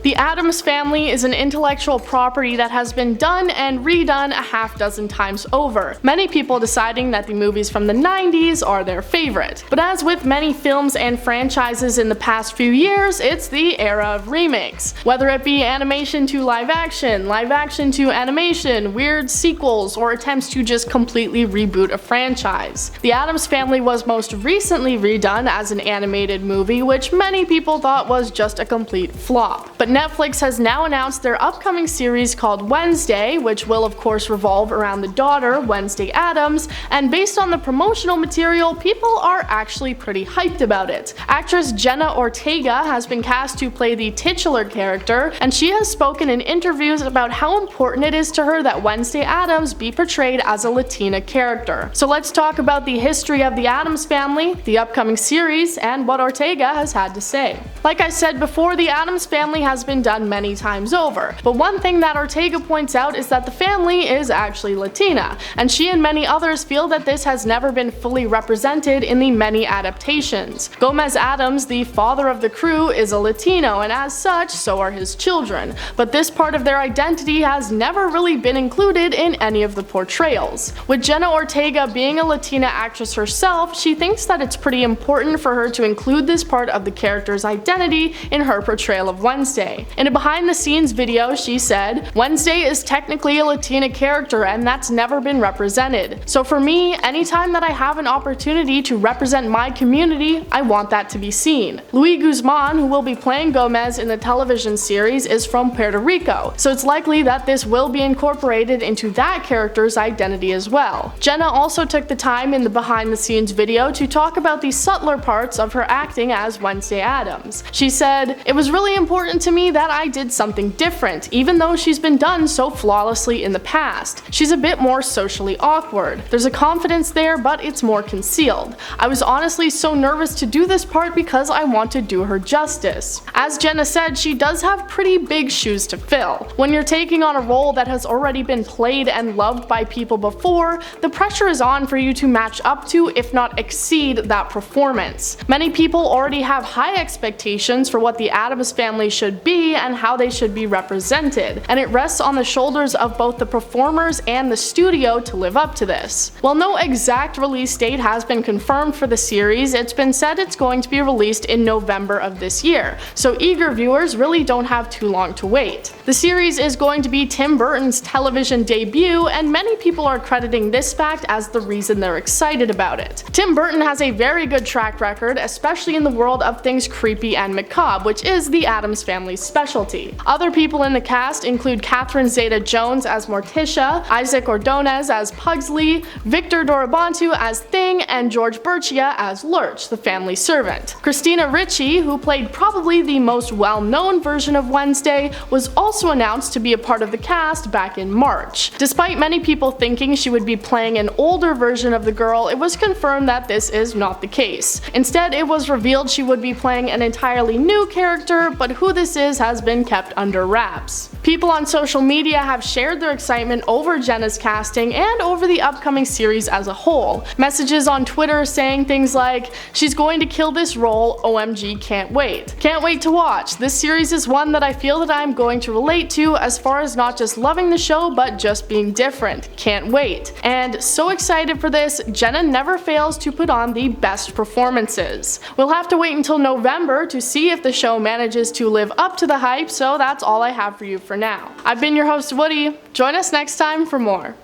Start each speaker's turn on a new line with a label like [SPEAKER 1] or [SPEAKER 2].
[SPEAKER 1] The Addams Family is an intellectual property that has been done and redone a half dozen times over, many people deciding that the movies from the 90s are their favorite. But as with many films and franchises in the past few years, it's the era of remakes. Whether it be animation to live action to animation, weird sequels, or attempts to just completely reboot a franchise. The Addams Family was most recently redone as an animated movie, which many people thought was just a complete flop. But Netflix has now announced their upcoming series called Wednesday, which will of course revolve around the daughter, Wednesday Addams, and based on the promotional material, people are actually pretty hyped about it. Actress Jenna Ortega has been cast to play the titular character, and she has spoken in interviews about how important it is to her that Wednesday Addams be portrayed as a Latina character. So let's talk about the history of the Addams Family, the upcoming series, and what Ortega has had to say. Like I said before, the Addams Family has been done many times over, but one thing that Ortega points out is that the family is actually Latina, and she and many others feel that this has never been fully represented in the many adaptations. Gomez Addams, the father of the crew, is a Latino, and as such, so are his children, but this part of their identity has never really been included in any of the portrayals. With Jenna Ortega being a Latina actress herself, she thinks that it's pretty important for her to include this part of the character's identity in her portrayal of Wednesday. In a behind-the-scenes video, she said, "Wednesday is technically a Latina character, and that's never been represented. So for me, anytime that I have an opportunity to represent my community, I want that to be seen." Luis Guzman, who will be playing Gomez in the television series, is from Puerto Rico, so it's likely that this will be incorporated into that character's identity as well. Jenna also took the time in the behind-the-scenes video to talk about the subtler parts of her acting as Wednesday Addams. She said, "It was really important to me that I did something different, even though she's been done so flawlessly in the past. She's a bit more socially awkward. There's a confidence there, but it's more concealed. I was honestly so nervous to do this part because I want to do her justice." As Jenna said, she does have pretty big shoes to fill. When you're taking on a role that has already been played and loved by people before, the pressure is on for you to match up to, if not exceed, that performance. Many people already have high expectations for what the Addams Family should be and how they should be represented, and it rests on the shoulders of both the performers and the studio to live up to this. While no exact release date has been confirmed for the series, it's been said it's going to be released in November of this year, so eager viewers really don't have too long to wait. The series is going to be Tim Burton's television debut, and many people are crediting this fact as the reason they're excited about it. Tim Burton has a very good track record, especially in the world of things creepy and macabre, which is the Addams Family's specialty. Other people in the cast include Catherine Zeta-Jones as Morticia, Isaac Ordonez as Pugsley, Victor Dorobantu as Thing, and George Berchia as Lurch, the family servant. Christina Ricci, who played probably the most well-known version of Wednesday, was also announced to be a part of the cast back in March. Despite many people thinking she would be playing an older version of the girl, it was confirmed that this is not the case. Instead, it was revealed she would be playing an entirely new character, but who this is has been kept under wraps. People on social media have shared their excitement over Jenna's casting and over the upcoming series as a whole. Messages on Twitter saying things like, "She's going to kill this role, OMG, can't wait. Can't wait to watch. This series is one that I feel that I'm going to relate to as far as not just loving the show but just being different. Can't wait." And "So excited for this, Jenna never fails to put on the best performances." We'll have to wait until November to see if the show manages to live up to the hype, so that's all I have for you for now. I've been your host Woody. Join us next time for more.